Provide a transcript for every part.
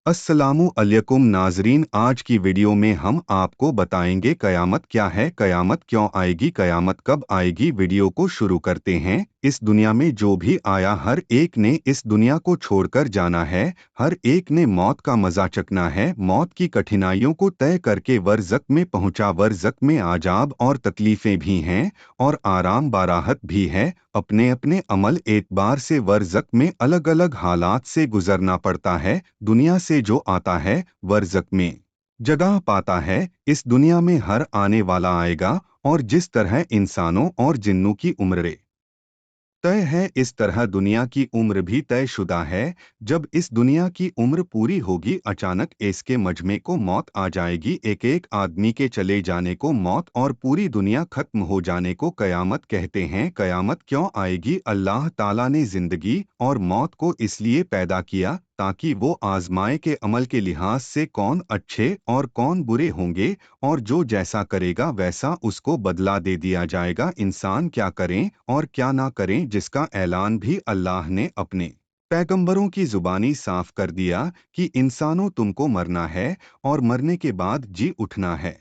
अस्सलामु अलैकुम नाजरीन, आज की वीडियो में हम आपको बताएंगे कयामत क्या है, कयामत क्यों आएगी, कयामत कब आएगी। वीडियो को शुरू करते हैं। इस दुनिया में जो भी आया हर एक ने इस दुनिया को छोड़कर जाना है। हर एक ने मौत का मजा चखना है। मौत की कठिनाइयों को तय करके बरज़ख में पहुंचा। बरज़ख में आजाब और तकलीफें भी हैं और आराम बाराहत भी है। अपने अपने अमल एतबार से बरज़ख में अलग अलग हालात से गुजरना पड़ता है। दुनिया से जो आता है बरज़ख में जगह पाता है। इस दुनिया में हर आने वाला आएगा और जिस तरह इंसानों और जिन्नों की उम्रें तय है, इस तरह दुनिया की उम्र भी तयशुदा है। जब इस दुनिया की उम्र पूरी होगी, अचानक इसके मजमे को मौत आ जाएगी। एक एक आदमी के चले जाने को मौत और पूरी दुनिया खत्म हो जाने को कयामत कहते हैं। कयामत क्यों आएगी? अल्लाह ताला ने जिंदगी और मौत को इसलिए पैदा किया ताकि वो आजमाए के अमल के लिहाज से कौन अच्छे और कौन बुरे होंगे, और जो जैसा करेगा वैसा उसको बदला दे दिया जाएगा। इंसान क्या करें और क्या ना करें, जिसका ऐलान भी अल्लाह ने अपने पैगंबरों की जुबानी साफ कर दिया कि इंसानों, तुमको मरना है और मरने के बाद जी उठना है,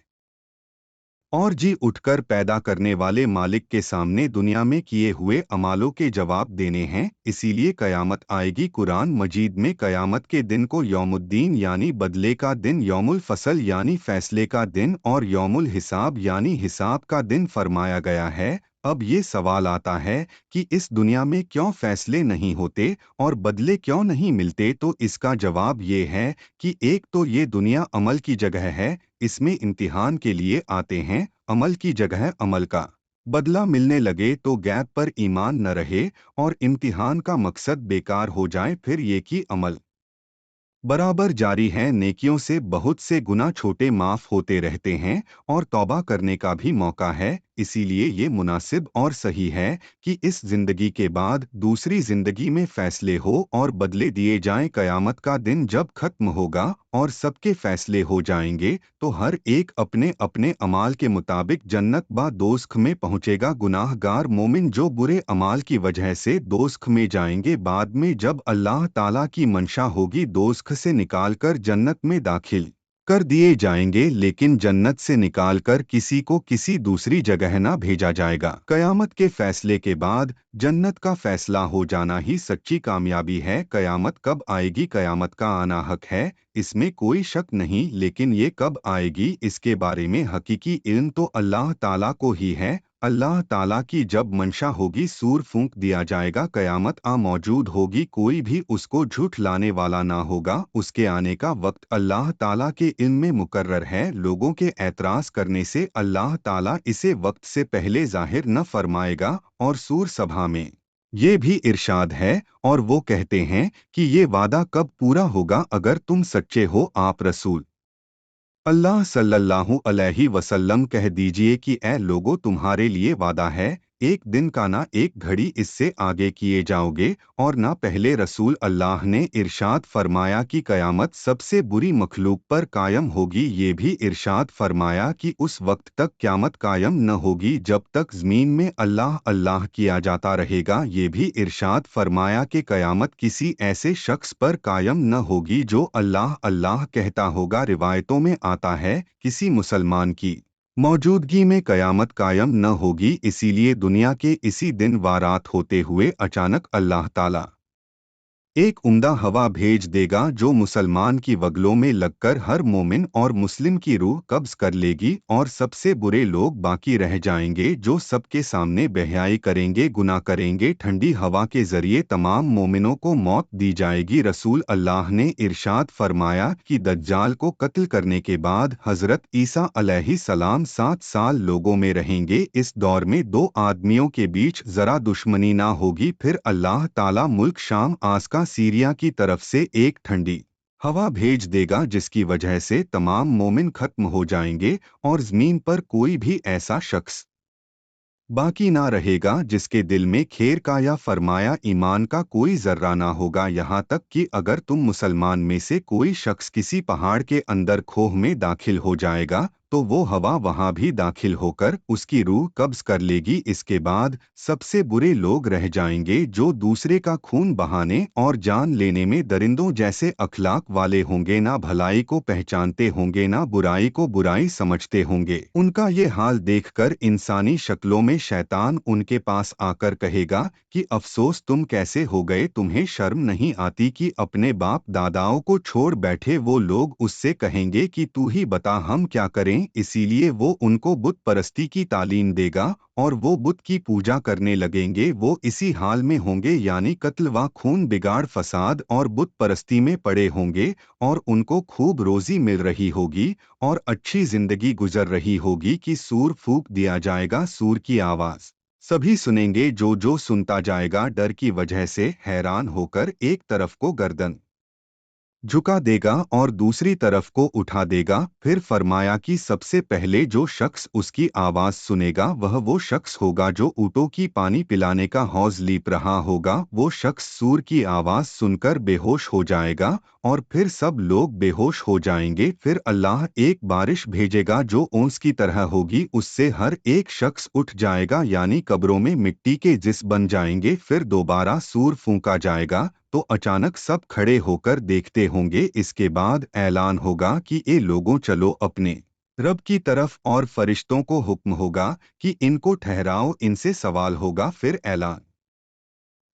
और जी उठकर पैदा करने वाले मालिक के सामने दुनिया में किए हुए अमालों के जवाब देने हैं। इसीलिए कयामत आएगी। कुरान मजीद में कयामत के दिन को यौमुद्दीन यानी बदले का दिन, यौमुल फसल यानी फैसले का दिन, और यौमुल हिसाब यानी हिसाब का दिन फरमाया गया है। अब ये सवाल आता है कि इस दुनिया में क्यों फैसले नहीं होते और बदले क्यों नहीं मिलते। तो इसका जवाब ये है कि एक तो ये दुनिया अमल की जगह है, इसमें इम्तिहान के लिए आते हैं। अमल की जगह अमल का बदला मिलने लगे तो गैब पर ईमान न रहे और इम्तिहान का मकसद बेकार हो जाए, फिर ये कि अमल बराबर जारी है। नेकियों से बहुत से गुनाह छोटे माफ होते रहते हैं और तौबा करने का भी मौका है। इसीलिए ये मुनासिब और सही है कि इस जिंदगी के बाद दूसरी जिंदगी में फैसले हो और बदले दिए जाएं। कयामत का दिन जब खत्म होगा और सबके फैसले हो जाएंगे तो हर एक अपने अपने अमाल के मुताबिक जन्नत बा दोज़ख में पहुंचेगा। गुनाहगार मोमिन जो बुरे अमाल की वजह से दोज़ख में जाएंगे, बाद में जब अल्लाह ताला की मंशा होगी दोज़ख से निकालकर जन्नत में दाखिल कर दिए जाएंगे, लेकिन जन्नत से निकालकर किसी को किसी दूसरी जगह ना भेजा जाएगा। कयामत के फैसले के बाद जन्नत का फैसला हो जाना ही सच्ची कामयाबी है। कयामत कब आएगी? कयामत का आना हक है, इसमें कोई शक नहीं, लेकिन ये कब आएगी इसके बारे में हकीकी इल्म तो अल्लाह ताला को ही है। अल्लाह ताला की जब मंशा होगी सूर फूंक दिया जाएगा, कयामत आ मौजूद होगी, कोई भी उसको झूठ लाने वाला ना होगा। उसके आने का वक्त अल्लाह ताला के इल्म में मुकर्रर है। लोगों के एतराज़ करने से अल्लाह ताला इसे वक्त से पहले जाहिर न फरमाएगा। और सूर सभा में ये भी इरशाद है, और वो कहते हैं कि ये वादा कब पूरा होगा, अगर तुम सच्चे हो आप रसूल अल्लाह सल्लल्लाहु अलैहि वसल्लम कह दीजिए कि ए लोगो, तुम्हारे लिए वादा है, एक दिन का ना एक घड़ी इससे आगे किए जाओगे और ना पहले। रसूल अल्लाह ने इरशाद फरमाया कि कयामत सबसे बुरी मखलूक पर कायम होगी। ये भी इरशाद फरमाया कि उस वक्त तक क़यामत कायम न होगी जब तक ज़मीन में अल्लाह अल्लाह किया जाता रहेगा। ये भी इरशाद फरमाया कि कयामत किसी ऐसे शख्स पर कायम न होगी जो अल्लाह अल्लाह कहता होगा। रिवायतों में आता है किसी मुसलमान की मौजूदगी में कयामत कायम न होगी। इसीलिए दुनिया के इसी दिन वारात होते हुए अचानक अल्लाह ताला एक उम्दा हवा भेज देगा जो मुसलमान की वगलों में लगकर हर मोमिन और मुस्लिम की रूह कब्ज कर लेगी, और सबसे बुरे लोग बाकी रह जाएंगे जो सबके सामने बेहयाई करेंगे, गुनाह करेंगे। ठंडी हवा के जरिए तमाम मोमिनों को मौत दी जाएगी। रसूल अल्लाह ने इरशाद फरमाया कि दज्जाल को कत्ल करने के बाद हजरत ईसा अलैहिस्सलाम 7 साल लोगों में रहेंगे। इस दौर में दो आदमियों के बीच जरा दुश्मनी ना होगी, फिर अल्लाह ताला मुल्क शाम आसका सीरिया की तरफ से एक ठंडी हवा भेज देगा जिसकी वजह से तमाम मोमिन खत्म हो जाएंगे और जमीन पर कोई भी ऐसा शख्स बाकी ना रहेगा जिसके दिल में खैर का या फरमाया ईमान का कोई जर्रा ना होगा। यहाँ तक कि अगर तुम मुसलमान में से कोई शख्स किसी पहाड़ के अंदर खोह में दाखिल हो जाएगा तो वो हवा वहां भी दाखिल होकर उसकी रूह कब्ज कर लेगी। इसके बाद सबसे बुरे लोग रह जाएंगे जो दूसरे का खून बहाने और जान लेने में दरिंदों जैसे अखलाक वाले होंगे, ना भलाई को पहचानते होंगे ना बुराई को बुराई समझते होंगे। उनका ये हाल देखकर इंसानी शक्लों में शैतान उनके पास आकर कहेगा कि अफसोस तुम कैसे हो गए, तुम्हें शर्म नहीं आती कि अपने बाप दादाओं को छोड़ बैठे। वो लोग उससे कहेंगे कि तू ही बता हम क्या करें। इसीलिए वो उनको बुत परस्ती की तालीम देगा और वो बुत की पूजा करने लगेंगे। वो इसी हाल में होंगे, यानी कत्ल व खून, बिगाड़, फसाद और बुत परस्ती में पड़े होंगे, और उनको खूब रोजी मिल रही होगी और अच्छी जिंदगी गुजर रही होगी कि सूर फूंक दिया जाएगा। सूर की आवाज सभी सुनेंगे, जो सुनता जाएगा डर की वजह से हैरान होकर एक तरफ को गर्दन झुका देगा और दूसरी तरफ को उठा देगा। फिर फरमाया कि सबसे पहले जो शख्स उसकी आवाज सुनेगा वह वो शख्स होगा जो ऊँटों की पानी पिलाने का हौज लीप रहा होगा। वो शख्स सूर की आवाज सुनकर बेहोश हो जाएगा और फिर सब लोग बेहोश हो जाएंगे। फिर अल्लाह एक बारिश भेजेगा जो ओस की तरह होगी, उससे हर एक शख्स उठ जाएगा, यानी कब्रों में मिट्टी के जिस बन जाएंगे। फिर दोबारा सूर फूंका जाएगा तो अचानक सब खड़े होकर देखते होंगे। इसके बाद ऐलान होगा कि ए लोगों, चलो अपने रब की तरफ, और फरिश्तों को हुक्म होगा कि इनको ठहराओ, इनसे सवाल होगा। फिर ऐलान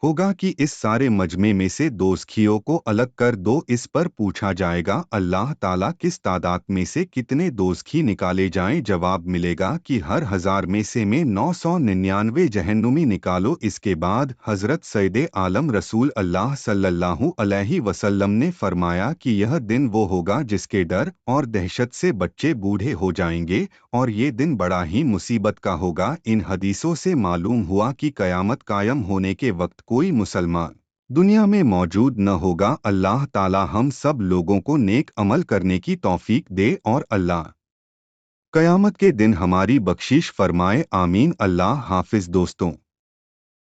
होगा कि इस सारे मजमे में से दोज़खियों को अलग कर दो। इस पर पूछा जाएगा अल्लाह ताला किस तादाद में से कितने दोज़खी निकाले जाएं। जवाब मिलेगा कि हर 1000 में से 999 जहन्नुमी निकालो। इसके बाद हजरत सैयदे आलम रसूल अल्लाह सल्लल्लाहु अलैहि वसल्लम ने फरमाया कि यह दिन वो होगा जिसके डर और दहशत से बच्चे बूढ़े हो जाएंगे, और ये दिन बड़ा ही मुसीबत का होगा। इन हदीसों से मालूम हुआ कि कयामत कायम होने के वक्त कोई मुसलमान दुनिया में मौजूद न होगा। अल्लाह ताला हम सब लोगों को नेक अमल करने की तौफीक दे और अल्लाह कयामत के दिन हमारी बख्शिश फरमाए। आमीन। अल्लाह हाफिज दोस्तों।